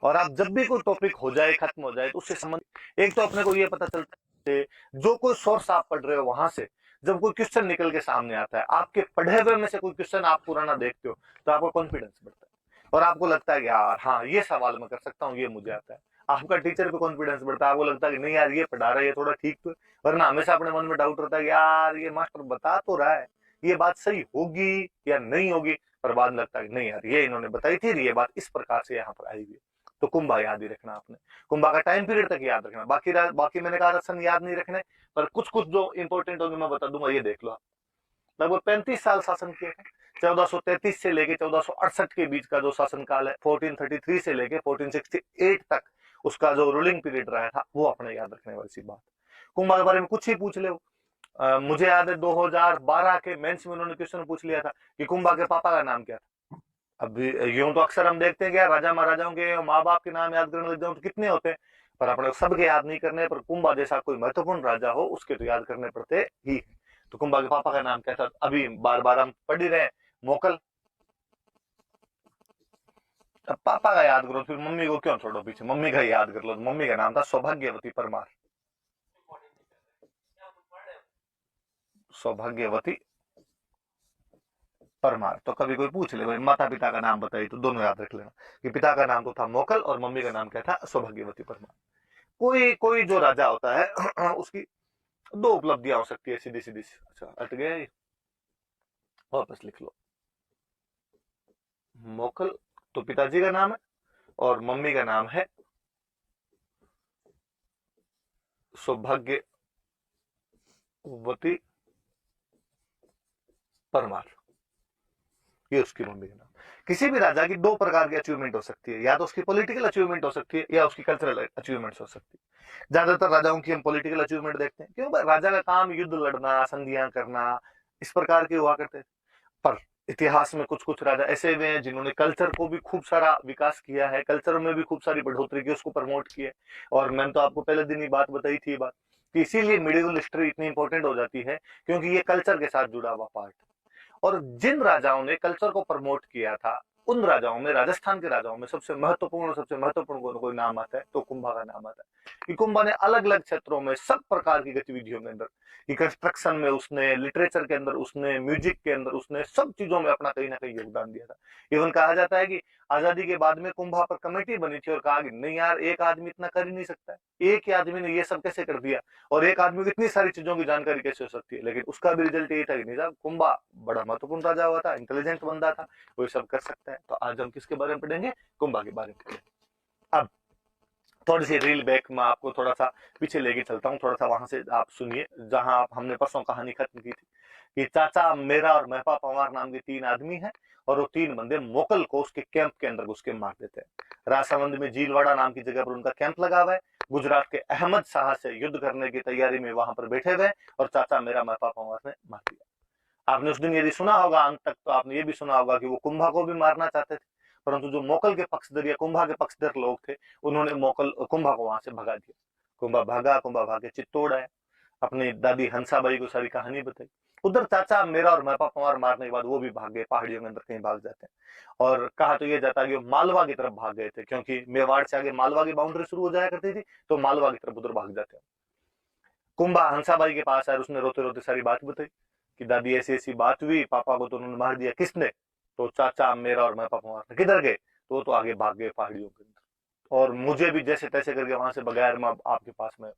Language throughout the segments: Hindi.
और आप जब भी कोई टॉपिक हो जाए, खत्म हो जाए, तो उससे संबंधित एक तो अपने को ये पता चलता है, जो कोई सोर्स आप पढ़ रहे हो वहां से जब कोई क्वेश्चन निकल के सामने आता है, आपके पढ़े हुए में से कोई क्वेश्चन आप पुराना देखते हो, तो आपका कॉन्फिडेंस बढ़ता है और आपको लगता है कि यार हाँ ये सवाल मैं कर सकता हूँ, ये मुझे आता है। आपका टीचर पे कॉन्फिडेंस बढ़ता है, आपको लगता है कि नहीं यार ये पढ़ा रहा है, ये थोड़ा ठीक तो है। वरना हमेशा अपने मन में डाउट रहता है कि यार ये मास्टर बता तो रहा है, ये बात सही होगी या नहीं होगी, पर बाद में लगता है कि नहीं यार ये इन्होंने बताई थी, ये बात इस प्रकार से यहाँ पर आई हुई। तो कुंभा याद ही रखना आपने, कुंभा का टाइम पीरियड तक याद रखना, बाकी मैंने कहा रसन याद नहीं रखने, पर कुछ कुछ जो इंपॉर्टेंट होंगे मैं बता दूंगा, ये देख लो आप। लगभग 35 साल शासन किया था। 1433 से लेके 1468 के बीच का जो शासनकाल है, 1433 से लेके 1468 तक उसका जो रूलिंग पीरियड रहा था, वो अपने याद रखने वाली सी बात। कुंभा के बारे में कुछ ही पूछ ले, मुझे याद है 2012 के मेंस में उन्होंने क्वेश्चन पूछ लिया था कि कुंभा के पापा का नाम क्या था। अभी यूं तो अक्सर हम देखते हैं कि यार राजा महाराजाओं के माँ बाप के नाम याद करने लग जाओ तो कितने होते हैं, पर अपने सबके याद नहीं करने, पर कुंभा जैसा कोई महत्वपूर्ण राजा हो उसके तो याद करने पड़ते ही। तो कुंभा के पापा का नाम क्या था, अभी बार बार हम पढ़ ही रहे हैं, मोकल। अब पापा का याद करो, फिर मम्मी को क्यों छोड़ो पीछे, मम्मी का याद कर लो। मम्मी का नाम था सौभाग्यवती परमार। सौभाग्यवती परमार। तो कभी कोई पूछ ले भाई माता पिता का नाम बताइए, तो दोनों याद रख लेना कि पिता का नाम तो था मोकल और मम्मी का नाम क्या था, सौभाग्यवती परमार। कोई कोई जो राजा होता है उसकी दो उपलब्धियां हो सकती है, सीधी सीधी। अच्छा हट गया ये, वापस लिख लो। मोकल तो पिताजी का नाम है और मम्मी का नाम है सौभाग्यवती परमार, ये उसकी मम्मी का नाम। किसी भी राजा की दो प्रकार की अचीवमेंट हो सकती है, या तो उसकी पॉलिटिकल अचीवमेंट हो सकती है या उसकी कल्चरल अचीवमेंट हो सकती है। ज्यादातर राजाओं की हम पॉलिटिकल अचीवमेंट देखते हैं, क्यों? राजा का काम युद्ध लड़ना, संधियां करना, इस प्रकार के हुआ करते हैं। पर इतिहास में कुछ कुछ राजा ऐसे हुए हैं जिन्होंने कल्चर को भी खूब सारा विकास किया है, कल्चर में भी खूब सारी बढ़ोतरी की, उसको प्रमोट किया। और मैंने तो आपको पहले दिन ही बात बताई थी, बात कि इसीलिए मिडिवल हिस्ट्री इतनी इंपॉर्टेंट हो जाती है, क्योंकि ये कल्चर के साथ जुड़ा हुआ पार्ट। और जिन राजाओं ने कल्चर को प्रमोट किया था, उन राजाओं में, राजस्थान के राजाओं में सबसे महत्वपूर्ण कोई नाम आता है तो कुंभा का नाम आता है। कि कुंभा ने अलग अलग क्षेत्रों में सब प्रकार की गतिविधियों के अंदर, कि कंस्ट्रक्शन में उसने, लिटरेचर के अंदर उसने, म्यूजिक के अंदर उसने, सब चीजों में अपना कहीं ना कहीं योगदान दिया था। इवन कहा जाता है कि आजादी के बाद में कुंभा पर कमेटी बनी थी और कहा कि नहीं यार एक आदमी इतना कर ही नहीं सकता है, एक ही आदमी ने ये सब कैसे कर दिया, और एक आदमी को इतनी सारी चीजों की जानकारी कैसे हो सकती है। लेकिन उसका भी रिजल्ट ये था कि नहीं साहब, कुंभा बड़ा महत्वपूर्ण राजा हुआ था, इंटेलिजेंट बंदा था, वो सब कर सकता है। तो आज हम किसके बारे में पढ़ेंगे? कुंभा के बारे में पढ़ेंगे। अब थोड़ी सी रील बैक में आपको थोड़ा सा पीछे लेके चलता हूँ, थोड़ा सा वहां से आप सुनिए जहां आप हमने परसों कहानी खत्म की थी कि चाचा मेरा और महपा पवार नाम के तीन आदमी हैं, और वो तीन बंदे मोकल को उसके कैंप के अंदर घुस के मार देते हैं। राजसमंद में झीलवाड़ा नाम की जगह पर उनका कैंप लगा हुआ है। गुजरात के अहमद शाह से युद्ध करने की तैयारी में वहां पर बैठे हुए, और चाचा मेरा महपा पवार ने मार दिया। आपने उस दिन यदि सुना होगा अंत तक, तो आपने ये भी सुना होगा कि वो कुंभा को भी मारना चाहते थे, परंतु जो मोकल के पक्षधर या कुंभा के पक्षधर लोग थे, उन्होंने कुंभा को वहां से भगा दिया। कुंभा भागा, कुंभा भागे चित्तौड़ आया, अपनी दादी हंसाबाई को सारी कहानी बताई। उधर चाचा मेरा और महपा पवार मारने के बाद वो भी भाग गए, पहाड़ियों के अंदर कहीं भाग जाते हैं। और कहा तो ये जाता है कि वो मालवा की तरफ भाग गए थे, क्योंकि मेवाड़ से आगे मालवा की बाउंड्री शुरू हो जाया करती थी, तो मालवा की तरफ उधर भाग जाते हैं। कुंभा हंसाबाई के पास आया, उसने रोते रोते सारी बात बताई कि दादी ऐसी ऐसी बात हुई, पापा को तो उन्होंने मार दिया। किसने? तो चाचा मेरा और मैं पापा मारने। किधर गए? तो वो तो आगे भाग गए पहाड़ियों के अंदर, और मुझे भी जैसे तैसे करके वहां से बगैर मैं आपके पास में।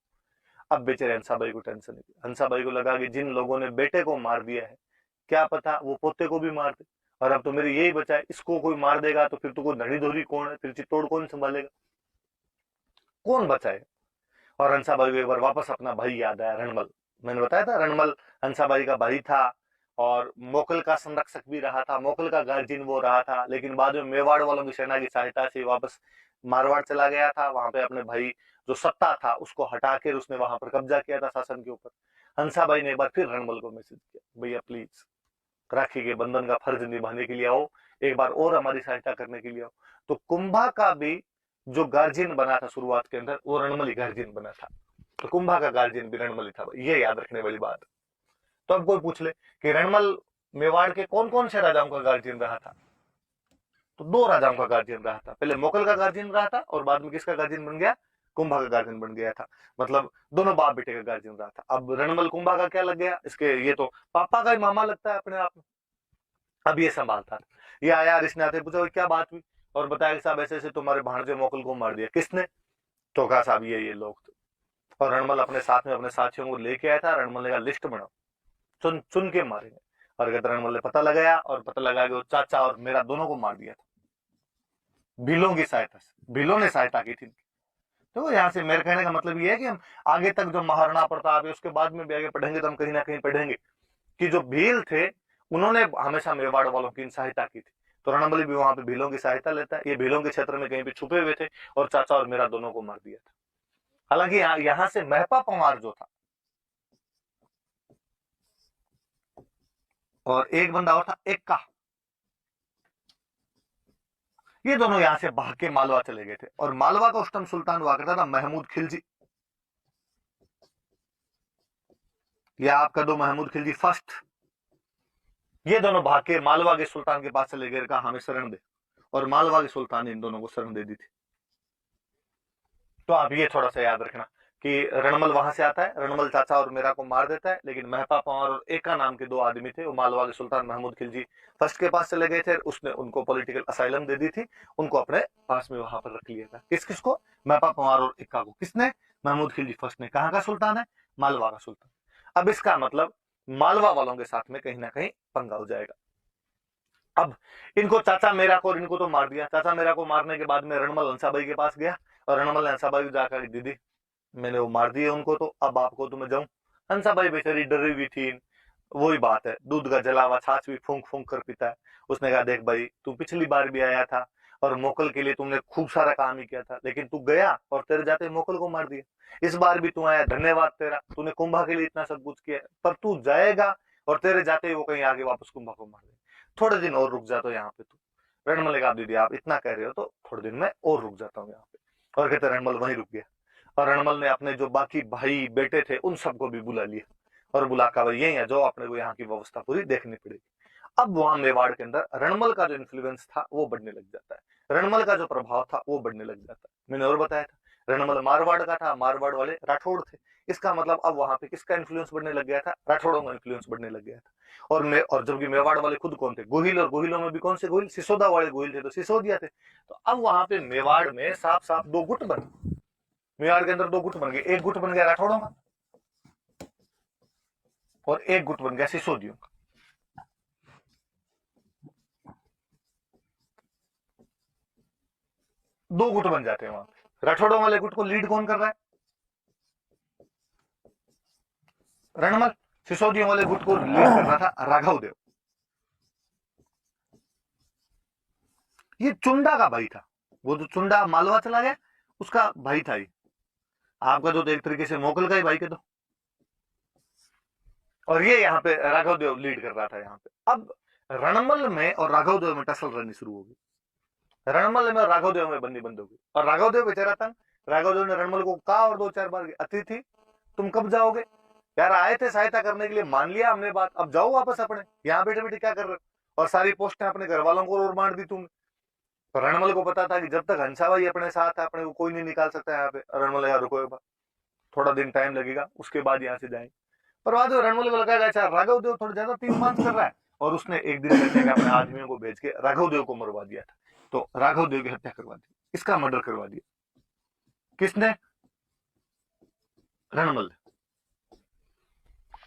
अब बेचारे हंसाबाई को टेंशन नहीं, हंसाबाई को लगा कि जिन लोगों ने बेटे को मार दिया है, क्या पता वो पोते को भी मार दे, और अब तो मेरी यही बचा है, इसको कोई मार देगा तो फिर तो कोई धड़ी धोरी कौन है, फिर चित्तौड़ कौन संभालेगा, कौन बचाएगा। और हंसाबाई को एक बार वापस अपना भाई याद आया, रणमल। मैंने बताया था रणमल हंसाबाई का भाई था, और मोकल का संरक्षक भी रहा था, मोकल का गार्जियन वो रहा था, लेकिन बाद में मेवाड़ वालों की सेना की सहायता से वापस मारवाड़ चला गया था। वहां पे अपने भाई जो सत्ता था उसको हटा कर उसने वहां पर कब्जा किया था शासन के ऊपर। हंसाबाई ने एक बार फिर रणमल को मैसेज किया, भैया प्लीज राखी के बंधन का फर्ज निभाने के लिए आओ, एक बार और हमारी सहायता करने के लिए आओ। तो कुंभा का भी जो गार्जियन बना था शुरुआत के अंदर, वो रणमली गार्जियन बना था। तो कुंभा का गार्जियन भी रणमली था, ये याद रखने वाली बात। तो अब कोई पूछ ले कि रणमल मेवाड़ के कौन कौन से राजाओं का गार्जियन रहा था, तो दो राजाओं का गार्जियन रहा था, पहले मोकल का गार्जियन रहा था और बाद में किसका गार्जियन बन गया, कुंभा का गार्जियन बन गया था। मतलब दोनों बाप बेटे का गार्जियन रहा था। अब रणमल कुंभा का क्या लग गया, इसके ये तो पापा का ही मामा लगता है अपने आप में। अब ये संभालता था, ये आया रिश्ते आते पूछा क्या बात हुई, और बताया कि साहब ऐसे ऐसे तुम्हारे भाणजे मोकल को मार दिया। किसने, तो कहा साहब ये लोग थे। और रणमल अपने साथ में अपने साथियों को लेके आया था। रणमल ने कहा लिस्ट बनाओ, चुन चुन के मारेंगे। और कहते रणमल ने पता लगाया और पता लगा कि वो चाचा और मेरा दोनों को मार दिया था भीलों की सहायता से, भीलों ने सहायता की थी। तो यहाँ से मेरे कहने का मतलब ये है कि हम आगे तक जो महाराणा प्रताप है उसके बाद में भी आगे पढ़ेंगे तो हम कहीं ना कहीं पढ़ेंगे कि जो भील थे उन्होंने हमेशा मेवाड़ वालों की सहायता की थी। तो रणबली भी वहां पे भीलों की सहायता लेता है। ये भीलों के क्षेत्र में कहीं भी छुपे हुए थे और चाचा और मेरा दोनों को मार दिया था। हालांकि यहाँ से महपा पंवार जो था और एक बंदा और था एक्का, ये दोनों यहां से भाग के मालवा चले गए थे। और मालवा का उस टाइम सुल्तान हुआ करता था महमूद खिलजी, या आप कर दो महमूद खिलजी फर्स्ट। ये दोनों भाग के मालवा के सुल्तान के पास चले गए, कहा हमें शरण दे, और मालवा के सुल्तान ने इन दोनों को शरण दे दी थी। तो आप ये थोड़ा सा याद रखना कि रणमल वहां से आता है, रणमल चाचा और मेरा को मार देता है, लेकिन महपा पंवार और एका नाम के दो आदमी थे, वो मालवा के सुल्तान महमूद खिलजी फर्स्ट के पास चले गए थे। उसने उनको पॉलिटिकल असाइलम दे दी थी, उनको अपने पास में वहां पर रख लिया था। किस किस को, महपा पंवार और इक्का को। किसने, महमूद खिलजी फर्स्ट ने। कहाँ का सुल्तान है, मालवा का सुल्तान। अब इसका मतलब मालवा वालों के साथ में कहीं ना कहीं पंगा हो जाएगा। अब इनको चाचा मेरा को और इनको तो मार दिया। चाचा मेरा को मारने के बाद में रणमल हंसाबाई के पास गया और रणमल ने हंसाबाई को जाकर, दीदी मैंने वो मार दिए उनको, तो अब आपको तो मैं जाऊं। हंसाबाई बेचारी डरी हुई थी, वही बात है, दूध का जला हुआ छाछ भी फूंक फूंक कर पीता है। उसने कहा देख भाई, तू पिछली बार भी आया था और मोकल के लिए तुमने खूब सारा काम ही किया था, लेकिन तू गया और तेरे जाते मोकल को मार दिया। इस बार भी तू आया, धन्यवाद तेरा, तूने कुंभा के लिए इतना सब कुछ किया, पर तू जाएगा और तेरे जाते ही वो कहीं आगे वापस कुंभा को मार दे। थोड़े दिन और रुक जा तो यहाँ पे तू। रणमल ने कहा दीदी आप इतना कह रहे हो तो थोड़े दिन में और रुक जाता हूँ यहाँ पे। और कहते रणमल वहीं रुक गया। और रणमल ने अपने जो बाकी भाई बेटे थे उन सबको भी बुला लिया और बुला कर भाई यही है जो अपने को यहाँ की व्यवस्था पूरी देखनी पड़ेगी। अब वहां मेवाड़ के अंदर रणमल का जो इन्फ्लुएंस था वो बढ़ने लग जाता है, रणमल का जो प्रभाव था वो बढ़ने लग जाता है। मैंने और बताया था रणमल मारवाड़ का था, मारवाड़ वाले राठौड़ थे। इसका मतलब अब वहां पे किसका इन्फ्लुएंस बढ़ने लग गया था, राठौड़ों का इन्फ्लुएंस बढ़ने लग गया था। और जबकि मेवाड़ वाले खुद कौन थे, गोहिल, और गोहिलों में भी कौन से गोहिल, सिसोदा वाले गोहिल थे, तो सिसोदिया थे। तो अब वहां पे मेवाड़ में साफ साफ दो गुट बने, मेवाड़ के अंदर दो गुट बन गए, एक गुट बन गया राठौड़ों का और एक गुट बन गया सिसोदियों का। दो गुट बन जाते हैं वहां पे। राठौड़ों वाले गुट को लीड कौन कर रहा है, रणमल। सिसोदियों वाले गुट को लीड कर रहा था राघव देव। ये चुंडा का भाई था, वो जो चुंडा मालवा चला गया उसका भाई था ये। आपका जो तो एक तरीके से मोकल का ही भाई के दो। और ये यहाँ पे राघव देव लीड कर रहा था यहाँ पे। अब रणमल में और राघव देव में टसल करनी शुरू होगी, रणमल में और राघव देव में बंदी बंद होगी। और राघव देव बेचारा तंग, राघव देव ने रणमल को कहा और दो चार बार, अतिथि तुम कब जाओगे, यार आए थे सहायता करने के लिए, मान लिया हमने बात, अब जाओ वापस अपने, यहाँ बैठे बैठे क्या कर रहे हो, और सारी पोस्टें अपने घर वालों को और बांट दी तुमने। तो रणमल को पता था कि जब तक हंसाबाई अपने साथ है अपने को कोई नहीं निकाल सकता यहाँ पे। रणमल यार रुको एक बार, थोड़ा दिन टाइम लगेगा, उसके बाद यहाँ से जाएंगे। पर बाद में रणमल को लगा अच्छा राघव देव थोड़ा ज्यादा तीन मांस कर रहा है, और उसने एक दिन कहते हैं अपने आदमियों को भेज के राघव देव को मरवा दिया था। तो राघव देव की हत्या करवा दी, इसका मर्डर करवा दिया। किसने, रणमल ने।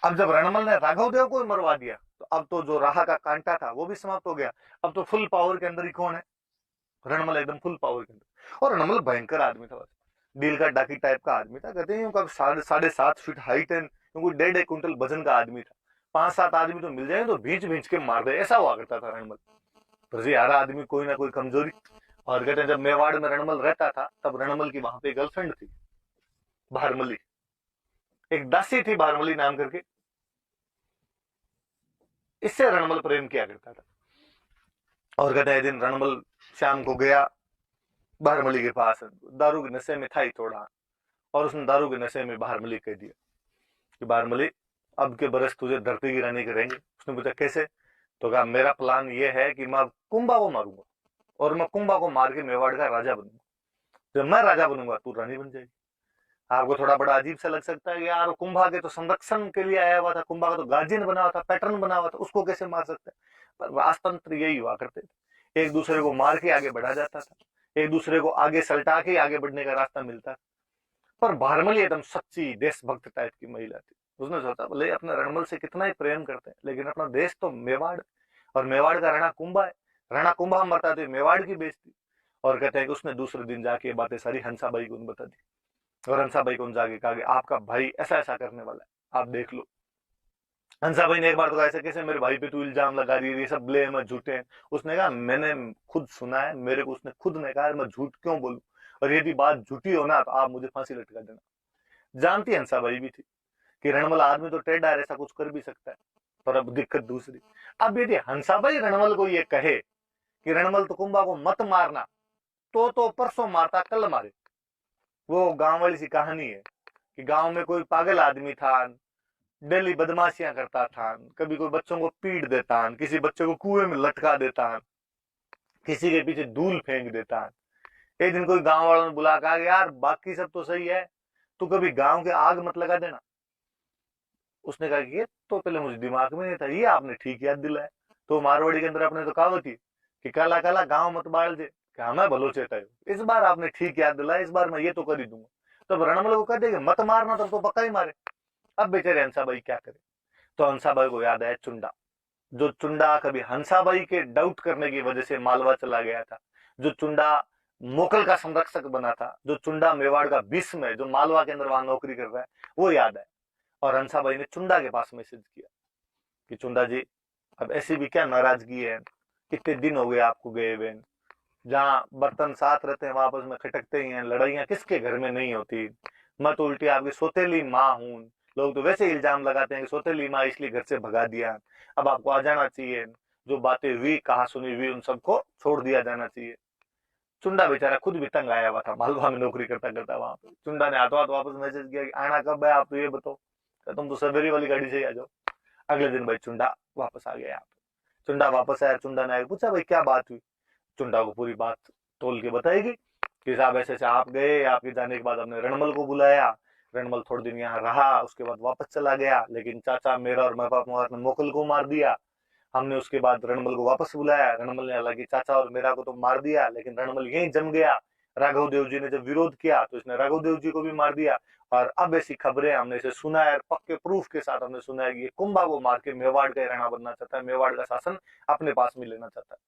अब जब रणमल ने राघव देव को मरवा दिया तो अब तो जो राह का कांटा था वो भी समाप्त हो गया। अब तो फुल पावर के अंदर ही कौन है, रणमल एकदम फुल पावर के अंदर। और रणमल भयंकर आदमी था, डील का डाकी टाइप का आदमी था। कहते हैं साढ़े 7 फीट हाइट है, क्योंकि 1.5 क्विंटल वजन का आदमी था। 5-7 आदमी तो मिल जाए तो भींच भींच के मार दे, ऐसा हुआ करता था रणमल। पर हर आदमी कोई ना कोई कमजोरी। और कहते हैं जब मेवाड़ में रणमल रहता था तब रणमल की वहां पे गर्लफ्रेंड थी भारमली, एक दासी थी भारमली नाम करके, इससे रणमल प्रेम किया करता था। और कहते हैं दिन रणमल शाम को गया भारमली के पास, दारू के नशे में था ही थोड़ा, और उसने दारू के नशे में भारमली कह दिया कि भारमली अब के बरस तुझे धरती गिराने के रहेंगे। उसने पूछा कैसे, तो कहा मेरा प्लान ये है कि मैं कुंभा को मारूंगा, और मैं कुंभा को मार के मेवाड़ का राजा बनूंगा। जब मैं राजा बनूंगा तू रानी बन जाएगी। आपको थोड़ा बड़ा अजीब सा लग सकता है कि यार कुंभा के तो संरक्षण के लिए आया हुआ था, कुंभा का तो गार्जियन बना हुआ था, पैटर्न बना हुआ था, उसको कैसे मार सकते हैं? पर राजतंत्र यही हुआ करते थे, एक दूसरे को मार के आगे बढ़ा जाता था, एक दूसरे को आगे सलटा के आगे बढ़ने का रास्ता मिलता था। पर भारमली एकदम सच्ची देशभक्त टाइप की महिला थी। उसने सोचा भले अपने रणमल से कितना ही प्रेम करते हैं, लेकिन अपना देश तो मेवाड़, और मेवाड़ का राणा कुंभा है। राणा कुंभा मरता तो मेवाड़ की बेइज्जती। और कहते हैं कि उसने दूसरे दिन जाके ये बातें सारी हंसाबाई को बता दी, और हंसाबाई को जाके कहा कि आपका भाई ऐसा ऐसा करने वाला है, आप देख लो। हंसाबाई ने एक बार तो कहा ऐसे कैसे मेरे भाई पे तू इल्जाम लगा रही है, ये सब ब्लेम है, झूठे हैं। उसने कहा मैंने खुद सुना है, मेरे को उसने खुद ने कहा मैं झूठ क्यों बोलूं, और यदि बात झूठी हो ना तो आप मुझे फांसी लटका देना। जानती हंसाबाई भी थी कि रणमल आदमी तो टेढ़ा है, ऐसा कुछ कर भी सकता है। पर अब दिक्कत दूसरी, अब यदि हंसाबाई रणमल को ये कहे कि रणमल तो कुंभा को मत मारना, तो परसों मारता कल मारे। वो गांव वाली सी कहानी है कि गांव में कोई पागल आदमी था, डेली बदमाशियां करता था, कभी कोई बच्चों को पीट देता, किसी बच्चे को कुएं में लटका देता, किसी के पीछे धूल फेंक देता। एक दिन कोई गांव वालों ने बुला कहा यार बाकी सब तो सही है, तू कभी गांव के आग मत लगा देना। उसने कहा कि ये तो पहले मुझे दिमाग में नहीं था, ये आपने ठीक याद दिलाया। तो मारवाड़ी के अंदर अपने तो कहावत थी कि काला काला गांव मत बाल जे, कि हमें भलो चेता है, इस बार आपने ठीक याद दिलाया, इस बार मैं ये तो कर ही दूंगा। तो रणमल को कह देगा मत मारना, तब तो पक्का ही मारे। अब बेचारे हंसाबाई क्या करे? तो हंसाबाई को याद है चुंडा, जो चुंडा कभी हंसाबाई के डाउट करने की वजह से मालवा चला गया था, जो चुंडा मोकल का संरक्षक बना था, जो चुंडा मेवाड़ का भीष्म है, जो मालवा के अंदर वहां नौकरी कर रहा है, वो याद है। और हंसाबाई ने चुंडा के पास मैसेज किया कि चुंडा जी अब ऐसी भी क्या नाराजगी है, कितने दिन हो गए आपको गए हुए, जहाँ बर्तन साथ रहते हैं आपस में खटकते ही हैं, लड़ाइयां किसके घर में नहीं होती। मैं तो उल्टी आपकी सौतेली माँ हूँ, लोग तो वैसे इल्जाम लगाते हैं कि सौतेली माँ इसलिए घर से भगा दिया, अब आपको आ जाना चाहिए, जो बातें हुई कहा सुनी हुई उन सबको छोड़ दिया जाना चाहिए। चुंडा बेचारा खुद भी तंग आया हुआ था, मालवा में नौकरी करता करता वहां पे। चुंडा ने हाथों हाथ वापस मैसेज किया कि आना कब है आप तो ये बताओ, तुम तो सवेरे वाली गाड़ी से ही आ जाओ। अगले दिन भाई चुंडा वापस आ गया यहाँ पे। चुंडा वापस आया, चुंडा ने आगे पूछा भाई क्या बात हुई। चुंडा को पूरी बात तोल के बताएगी कि साहब ऐसे ऐसे आप गए, आपके जाने के बाद हमने रणमल को बुलाया, रणमल थोड़े दिन यहाँ रहा, उसके बाद वापस चला गया, लेकिन चाचा मेरा और मेरे पापा ने मोकल को मार दिया। हमने उसके बाद रणमल को वापस बुलाया, रणमल ने हालांकि चाचा और मेरा को तो मार दिया, लेकिन रणमल यहीं जम गया। राघव देव जी ने जब विरोध किया तो इसने राघव देव जी को भी मार दिया। और अब ऐसी खबरें हमने इसे सुना है, पक्के प्रूफ के साथ हमने सुना है कि ये कुंभा को मार के मेवाड़ का राणा बनना चाहता है, मेवाड़ का शासन अपने पास में लेना चाहता है।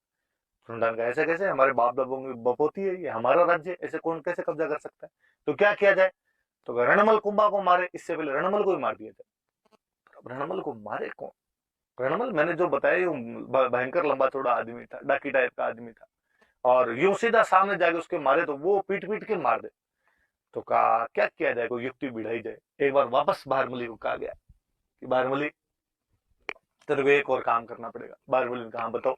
सुनडान का ऐसे कैसे, हमारे बाप दादों की बपोती है, ये हमारा राज्य, ऐसे कौन कैसे कब्जा कर सकता है? तो क्या किया जाए? तो रणमल कुंभा को मारे, इससे पहले रणमल को ही मार दिया जाए। अब रणमल को मारे कौन? रणमल मैंने जो बताया भयंकर लंबा चौड़ा आदमी था, डाकी टाइप का आदमी था, और यूं सीधा सामने जाके उसके मारे तो वो पीट पीट के मार दे। तो कहा क्या किया जाए, कोई युक्ति बिढ़ाई जाए। एक बार वापस बारमली को कहा गया कि बारमली तेरे को एक और काम करना पड़ेगा। बारमली ने कहा बताओ।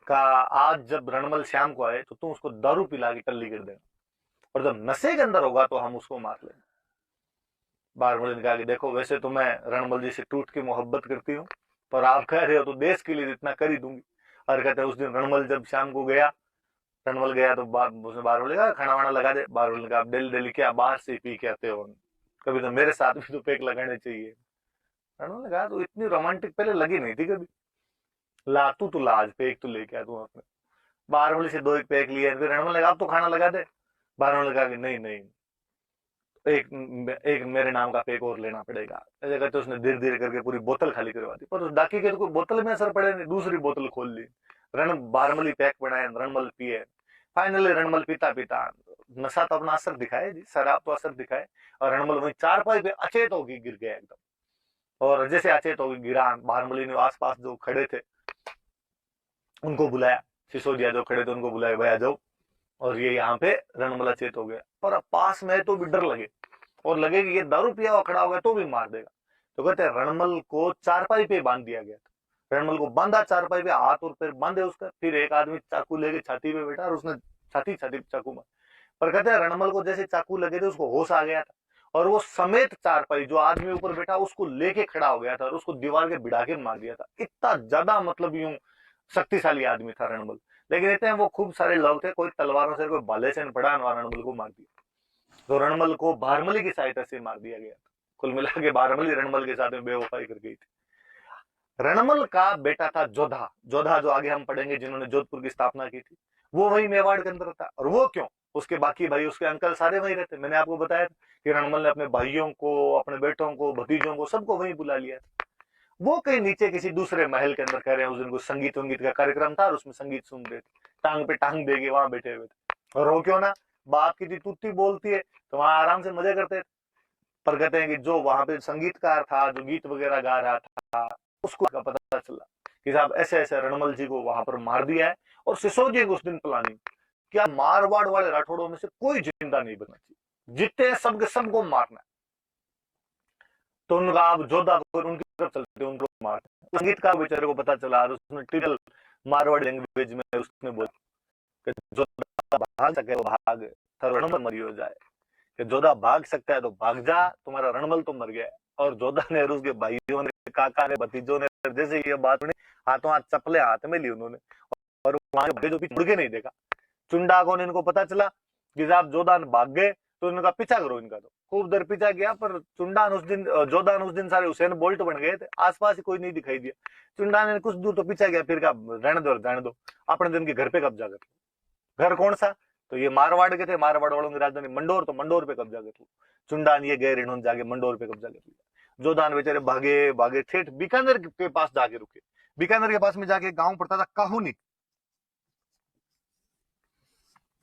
का आज जब रणमल शाम को आए तो तुम उसको दारू पिला के टल्ली कर देना, और जब नशे के अंदर होगा तो हम उसको मार लेंगे। बारमली ने कहा कि देखो वैसे तो मैं रणमल जी से टूट के मोहब्बत करती हूँ, पर आप कह रहे हो तो देश के लिए इतना कर ही दूंगी। और कहते हैं उस दिन रणमल जब शाम को गया, रणमल गया तो उसने बारमली का खाना वाना लगा दे। बारमली ने कहा डेली डेली क्या बाहर से पी के आते हो, कभी तो मेरे साथ भी तो पेक लगाने चाहिए। रणमल ने कहा तो इतनी रोमांटिक पहले लगी नहीं थी कभी, ला तू तो लाज पेक तो लेके आ तू अपने। बारमली से दो एक पैक लिए, फिर रणमल ने कहा आप तो खाना लगा दे। बारमल ने कहा कि नहीं नहीं, एक एक मेरे नाम का पैक और लेना पड़ेगा। ऐसे कहते उसने धीरे धीरे करके पूरी बोतल खाली करवा दी, पर उस डाकी के तो कोई बोतल में असर पड़े नहीं, दूसरी बोतल खोल ली। रण बारमली पैक बनाए, रणमल पिए। फाइनली रणमल पीता पीता नशा तो अपना असर दिखाए जी, शराब तो असर दिखाए, और रणमल वही चारपाई पे अचेत होगी गिर गया एकदम। और जैसे अचेत होगी गिरा, बारमली ने आसपास जो खड़े थे उनको बुलाया, सिसोदिया जो खड़े थे उनको बुलाया, भाई आ जाओ। और ये यहाँ पे रणमल अचेत हो गया, पर अब पास में तो भी डर लगे, और लगे कि ये दारू पिया हुआ खड़ा होगा तो भी मार देगा। तो कहते हैं रणमल को चारपाई पे बांध दिया गया था। रणमल को बांधा चारपाई पे, हाथ और पैर बांधे उसका, फिर एक आदमी चाकू लेके छाती पे बैठा और उसने छाती छाती पे चाकू मार। पर कहते हैं रणमल को जैसे चाकू लगे थे उसको होश आ गया था, और वो समेत चारपाई जो आदमी ऊपर बैठा उसको लेके खड़ा हो गया था, और उसको दीवार के भिड़ा के मार दिया था। इतना ज्यादा मतलब यूं शक्तिशाली आदमी था रणमल। लेकिन इतने वो खूब सारे लोग थे, कोई तलवारों से कोई भाले से पड़ा और रणमल को मार दिया। तो रणमल को बारमली की सहायता से मार दिया गया। कुल मिला के बारमली रणमल के साथ में बेवफाई कर गई थी। रणमल का बेटा था जोधा। जोधा जो आगे हम पढ़ेंगे, जिन्होंने जोधपुर की स्थापना की थी, वो वही मेवाड़ के अंदर था। और वो क्यों, उसके बाकी भाई, उसके अंकल सारे वहीं रहते। मैंने आपको बताया था कि रणमल ने अपने भाइयों को, अपने बेटों को, भतीजों को, सबको वहीं बुला लिया। वो कहीं नीचे किसी दूसरे महल के अंदर कह रहे हैं, उस दिन को संगीत वंगीत का कार्यक्रम था और उसमें संगीत सुन रहे थे, टांग पे टांग देके वहां बैठे हुए थे। और वो क्यों ना, बाप की थी तुत्ती बोलती है, तो वहां आराम से मजे करते थे। पर कहते हैं कि जो वहां पे संगीतकार था, जो गीत वगैरह गा रहा था, उसको का पता चला कि साहब ऐसे ऐसे रणमल जी को वहां पर मार दिया है। और सिसोदिया को उस दिन प्लानिंग, क्या मारवाड़ वाले राठौड़ों में से कोई जिंदा नहीं बचना चाहिए, जितने सबके सबको मारना है। तो उनका आप जोधा को उनकी तरफ चलते उनको मारते। संगीतकार बेचारे को पता चला और उसने टिपिकल मारवाड़ी लैंग्वेज में उसने बोला कि जोधा भाग सके तो भाग, थारो रणमल मरी हो जाए। कि जोधा भाग सकता है तो भाग जा, तुम्हारा रणमल तो मर गया है। और जोधा ने और उसके भाइयों ने, काका ने, भतीजों ने जैसे ये बात सुनी, हाथों हाथ चप्पलें हाथ में ली उन्होंने, और वहां जो पीछे मुड़ के नहीं देखा। चुंडा को इनको पता चला कि साहब जोधा भाग गए, तो इनका पीछा करो इनका। तो खूब देर पीछा किया, पर चुंडा उस दिन, जोधा उस दिन सारे हुसैन बोल्ट बन गए थे, आसपास ही कोई नहीं दिखाई दिया। चुंडा ने कुछ दूर तो पीछा किया, फिर कहा रहने दो, अपने दिन के घर पे कब्जा कर। घर कौन सा, तो ये मारवाड़ के थे, मारवाड़ वालों की राजधानी मंडोर, तो मंडोर पे कब्जा कर लिया। चुंडान ये गए, इन्होंने जाके मंडोर पे कब्जा कर लिया। जोधान बेचारे भागे भागे ठेठ बीकानेर के पास जाके रुके। बीकानेर के पास में जाके गांव पड़ता था काहुनी,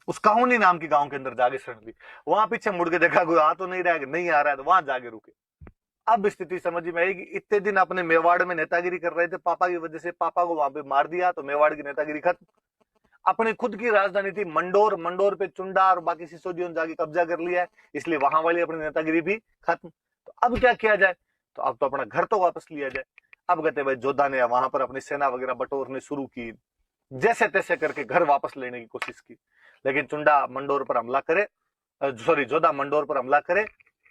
उस काहुनी नाम के गांव के अंदर जाके शरण ली। वहां पीछे मुड़ के देखा कोई आ तो नहीं रहा है, नहीं आ रहा है, तो वहां जाके रुके। अब स्थिति समझ में आई कि इतने दिन अपने मेवाड़ में नेतागिरी कर रहे थे, पापा की वजह से पापा को वहां पे मार दिया, तो मेवाड़ की नेतागिरी खत्म। अपनी खुद की राजधानी थी मंडोर, मंडोर पे चुंडा और बाकी सिसोदियों ने जाके कब्जा कर लिया है, इसलिए वहां वाली अपनी नेतागिरी भी खत्म। तो अब क्या किया जाए, तो अब तो अपना घर तो वापस लिया जाए। अब कहते भाई जोधा ने वहां पर अपनी सेना वगैरह बटोरने शुरू की, जैसे तैसे करके घर वापस लेने की कोशिश की। लेकिन चुंडा मंडोर पर हमला करे, सॉरी जोधा मंडोर पर हमला करे,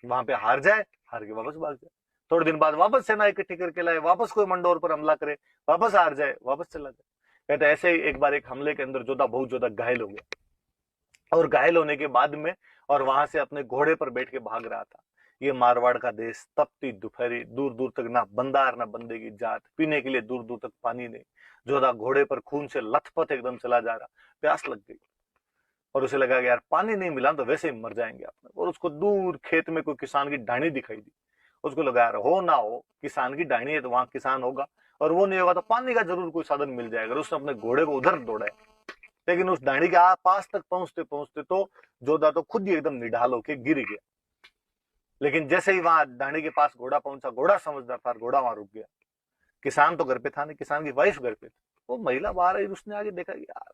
वहां पे हार जाए, हार के वापस भाग जाए। थोड़े दिन बाद वापस सेना इकट्ठी करके लाए, वापस कोई मंडोर पर हमला करे, वापस हार जाए, वापस चला जाए। कहते ऐसे ही एक बार एक हमले के अंदर जोधा बहुत ज्यादा घायल हो गया, और घायल होने के बाद में, और वहां से अपने घोड़े पर बैठ के भाग रहा था। ये मारवाड़ का देश, तपती दोपहरी, दूर दूर तक ना बंदार ना बंदे की जात, पीने के लिए दूर दूर तक पानी नहीं। जोधा घोड़े पर खून से लथपथ एकदम चला जा रहा, प्यास लग गई, और उसे लगा कि यार पानी नहीं मिला तो वैसे ही मर जाएंगे अपने। और उसको दूर खेत में कोई किसान की डाणी दिखाई दी। उसको लगा यार हो ना हो, किसान की डाणी है तो वहां किसान होगा, और वो नहीं होगा तो पानी का जरूर कोई साधन मिल जाएगा। उसने अपने घोड़े को उधर दौड़ाया, लेकिन उस डाणी के पास तक पहुंचते पहुंचते तो जोधा तो खुद ही एकदम निढाल होके गिर गया। लेकिन जैसे ही वहां डाणी के पास घोड़ा पहुंचा, घोड़ा समझदार था, घोड़ा वहां रुक गया। किसान तो घर पे था नहीं, किसान की वाइफ घर पे थी। वो महिला बाहर आई, उसने आगे देखा कि यार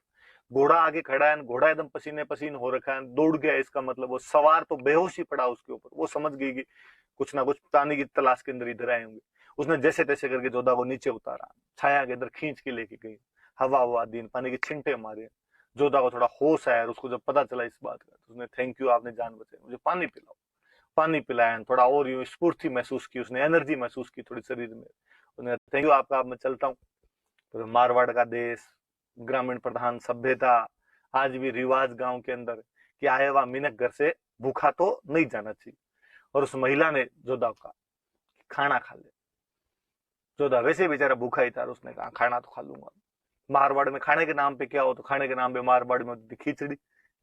घोड़ा आगे खड़ा है, घोड़ा एकदम पसीने पसीन हो रखा है, दौड़ गया, इसका मतलब वो सवार तो बेहोश ही पड़ा उसके ऊपर। वो समझ गई कि कुछ ना कुछ पानी की तलाश के अंदर इधर आए होंगे। उसने जैसे तैसे करके जोधा को नीचे उतारा, छाया के अंदर खींच के लेके गई, हवा हुआ दिन, पानी के छिंटे मारे। जोधा को थोड़ा होश आया, और उसको जब पता चला इस बात का, तो उसने थैंक यू, आपने जान बचाई, मुझे पानी पिलाओ। पानी पिलाया, थोड़ा और यूं स्फूर्ति महसूस की, उसने एनर्जी महसूस की थोड़ी शरीर में। उसने थैंक यू आपका, आप मैं चलता हूँ। तो मारवाड़ का देश, ग्रामीण प्रधान सभ्यता, आज भी रिवाज गांव के अंदर कि आए हुआ मिनक घर से भूखा तो नहीं जाना चाहिए। और उस महिला ने जोधा का खाना खा ले। जोधा वैसे ही बेचारा भूखा ही था, उसने कहा खाना तो खा लूंगा। मारवाड़ में खाने के नाम पे क्या हो, तो खाने के नाम पे मारवाड़ में होती थी खिचड़ी।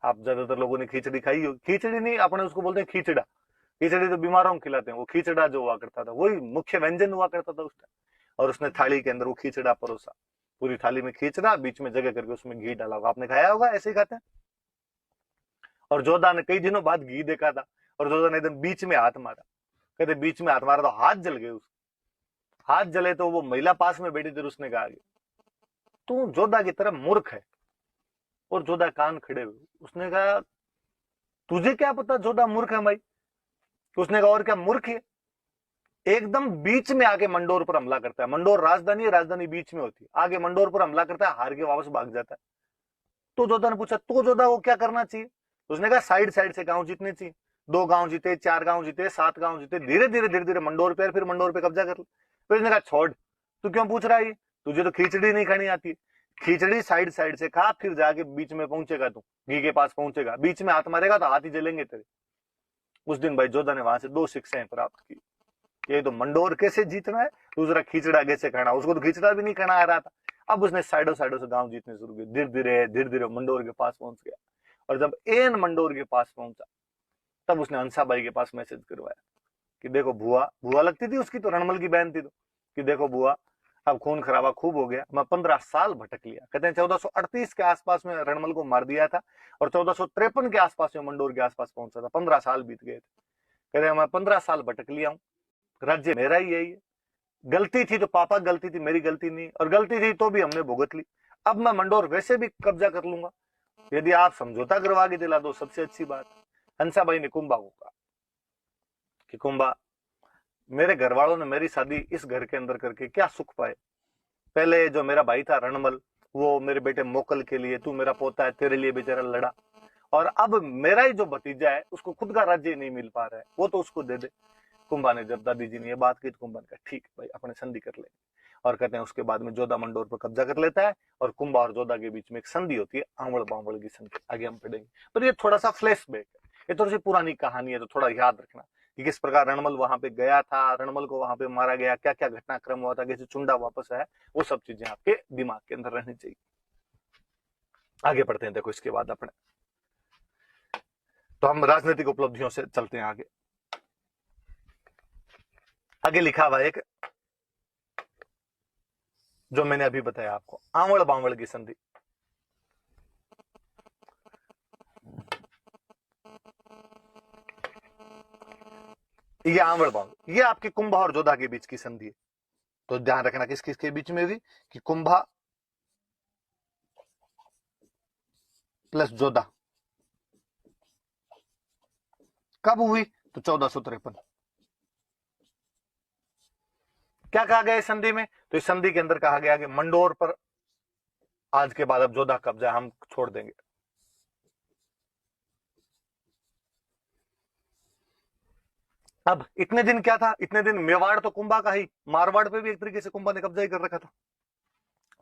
आप ज्यादातर लोगों ने खिचड़ी खाई हो, खिचड़ी नहीं, अपने उसको बोलते हैं खिचड़ा। खिचड़ी तो बीमारों को खिलाते हैं, वो खिचड़ा जो हुआ करता था वही मुख्य व्यंजन हुआ करता था उस टाइम। और उसने थाली के अंदर वो खिचड़ा परोसा, पूरी थाली में खिचड़ा, बीच में जगह करके उसमें घी डाला होगा, आपने खाया होगा, ऐसे ही खाते हैं। और जोधा ने कई दिनों बाद घी देखा था, और जोधा ने एकदम बीच में हाथ मारा। कहते बीच में हाथ मारा तो हाथ जल गए उसके। हाथ जले तो वो महिला पास में बैठी थी, उसने कहा तू जोधा की तरह मूर्ख है। और जोधा कान खड़े हुए, उसने कहा तुझे क्या पता जोधा मूर्ख है भाई। तो उसने कहा और क्या मूर्ख है, एकदम बीच में आके मंडोर पर हमला करता है। मंडोर राजधानी है, राजधानी बीच में होती है, आगे मंडोर पर हमला करता है, हार के वापस भाग जाता है। तो जोधा ने पूछा तो जोधा को क्या करना चाहिए। उसने कहा साइड साइड से गांव जीतने चाहिए। 2 गांव जीते, 4 गांव जीते, 7 गांव जीते, धीरे धीरे धीरे धीरे मंडोर पे, फिर मंडोर पे कब्जा कर लिया। फिर उसने कहा छोड़, तू क्यों पूछ रहा है, तुझे तो खिचड़ी नहीं खानी आती है। खिचड़ी साइड साइड से खा, फिर जाके बीच में पहुंचेगा, तू घी के पास पहुंचेगा, बीच में हाथ मारेगा तो हाथ ही जलेंगे तेरे। उस दिन भाई जोधा ने वहां से 2 शिक्षाएं प्राप्त की। ये तो मंडोर कैसे जीतना है, दूसरा खिचड़ा कैसे खाना। उसको तो खिचड़ा भी नहीं खाना आ रहा था। अब उसने साइडों साइडों से गांव जीतने शुरू किए, धीरे धीरे मंडोर के पास पहुंच गया। और जब एन मंडोर के पास पहुंचा, तब उसने हंसाबाई के पास मैसेज करवाया कि देखो बुआ, बुआ लगती थी उसकी, तो रणमल की बहन थी, तो कि देखो बुआ, अब खून खराबा खूब हो गया, मैं 15 साल भटक लिया। कहते हैं 1438 के आसपास में रणमल को मार दिया था, और 1453 के आसपास में मंडोर के आसपास पहुंचा था। 15 साल बीत गए थे। कह रहे मैं 15 साल भटक लिया हूं, राज्य मेरा ही है। गलती थी तो पापा गलती थी, मेरी गलती नहीं, और गलती थी तो भी हमने भुगत ली। अब मैं मंडोर वैसे भी कब्जा कर लूंगा, यदि आप समझौता करवा के दिला दो सबसे अच्छी बात। हंसाबाई ने कुंभा को कहा कि कुंभा, मेरे घर वालों ने मेरी शादी इस घर के अंदर करके क्या सुख पाए। पहले जो मेरा भाई था रणमल, वो मेरे बेटे मोकल के लिए, तू मेरा पोता है, तेरे लिए बेचारा लड़ा, और अब मेरा ही जो भतीजा है उसको खुद का राज्य नहीं मिल पा रहा है, वो तो उसको दे दे। कुंभा ने, जब दादी जी ने ये बात की, तो कुंभा ने कहा ठीक भाई, अपने संधि कर ले। और कहते हैं उसके बाद में जोधा मंडोर पर कब्जा कर लेता है, और कुंभा और जोधा के बीच में एक संधि होती है, आंवड़ बांवड़ की संधि। आगे हम पढ़ेंगे, पर ये थोड़ा सा फ्लैशबैक है, ये थोड़ी सी पुरानी कहानी है, तो थोड़ा याद रखना कि किस प्रकार रणमल वहां पे गया था, रणमल को वहां पे मारा गया, क्या क्या घटनाक्रम हुआ था, कैसे चुंडा वापस आया, वो सब चीजें आपके दिमाग के अंदर रहनी चाहिए। आगे बढ़ते हैं, देखो इसके बाद अपने, तो हम राजनीतिक उपलब्धियों से चलते हैं आगे। आगे लिखा हुआ एक, जो मैंने अभी बताया आपको, आंवड़ बांवड़ की संधि। ये आंवड़ बांवड़, ये आपके कुंभा और जोधा के बीच की संधि है। तो ध्यान रखना किस किस के बीच में हुई, कि कुंभा प्लस जोधा। कब हुई, तो 1453। क्या कहा गया इस संधि में, तो इस संधि के अंदर कहा गया कि मंडोर पर आज के बाद अब जोधा कब्जा हम छोड़ देंगे। अब इतने दिन क्या था, इतने दिन मेवाड़ तो कुंभा का ही, मारवाड़ पे भी एक तरीके से कुंभा ने कब्जा ही कर रखा था।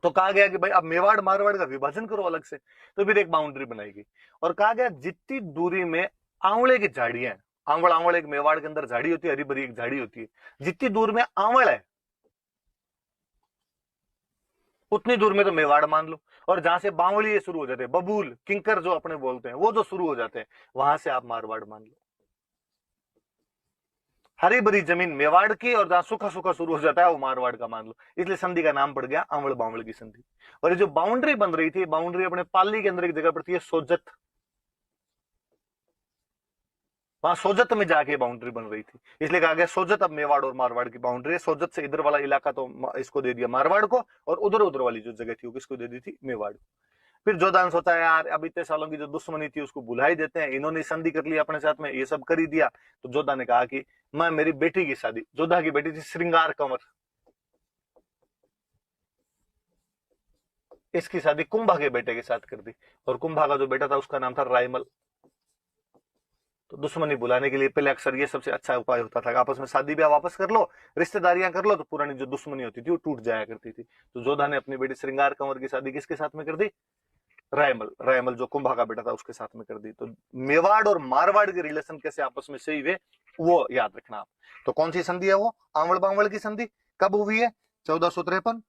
तो कहा गया कि भाई अब मेवाड़ मारवाड़ का विभाजन करो अलग से, तो फिर एक बाउंड्री बनाएगी। और कहा गया जितनी दूरी में आंवले की झाड़ियां, आंवड़ आंवड़ एक मेवाड़ के अंदर झाड़ी होती है, हरी भरी एक झाड़ी होती है, जितनी दूर में आंवड़ है उतनी दूर में तो मेवाड़ मान लो। और जहां से बावली शुरू हो जाते हैं, बबूल किंकर जो अपने बोलते हैं, वो जो शुरू हो जाते हैं, वहां से आप मारवाड़ मान लो। हरी भरी जमीन मेवाड़ की, और जहां सूखा सूखा शुरू हो जाता है वो मारवाड़ का मान लो। इसलिए संधि का नाम पड़ गया आंवड़ बावड़ की संधि। और ये जो बाउंड्री बन रही थी, बाउंड्री अपने पाली के अंदर एक जगह पड़ती है सोजत, वहां सोजत में जाके बाउंड्री बन रही थी, इसलिए कहा गया सोजत अब मेवाड़ और मारवाड़ की बाउंड्री है। सोजत से इधर वाला इलाका तो इसको दे दिया मारवाड़ को, और उधर उधर वाली जो जगह थी वो किसको दे दी थी, मेवाड़। फिर जोधा ने सोचा यार अब इतने सालों की जो दुश्मनी थी उसको भुला ही देते हैं, इन्होंने संधि कर लिया अपने साथ में, ये सब कर ही दिया। तो जोधा ने कहा कि मैं मेरी बेटी की शादी, जोधा की बेटी थी श्रृंगार कंवर, इसकी शादी कुंभा के बेटे के साथ कर दी। और कुंभा का जो बेटा था उसका नाम था रायमल। तो दुश्मनी बुलाने के लिए पहले अक्सर ये सबसे अच्छा उपाय होता था, आपस में शादी ब्याह वापस कर लो, रिश्तेदारियां कर लो, तो पुरानी जो दुश्मनी होती थी वो टूट जाया करती थी। तो जोधा ने अपनी बेटी श्रृंगार कंवर की शादी किसके साथ में कर दी, रायमल, रायमल जो कुंभा का बेटा था उसके साथ में कर दी। तो मेवाड़ और मारवाड़ के रिलेशन कैसे आपस में सही हुए वो याद रखना आप। तो कौन सी संधि है वो, आंवड़ बांवड़ की संधि। कब हुई है, 1453,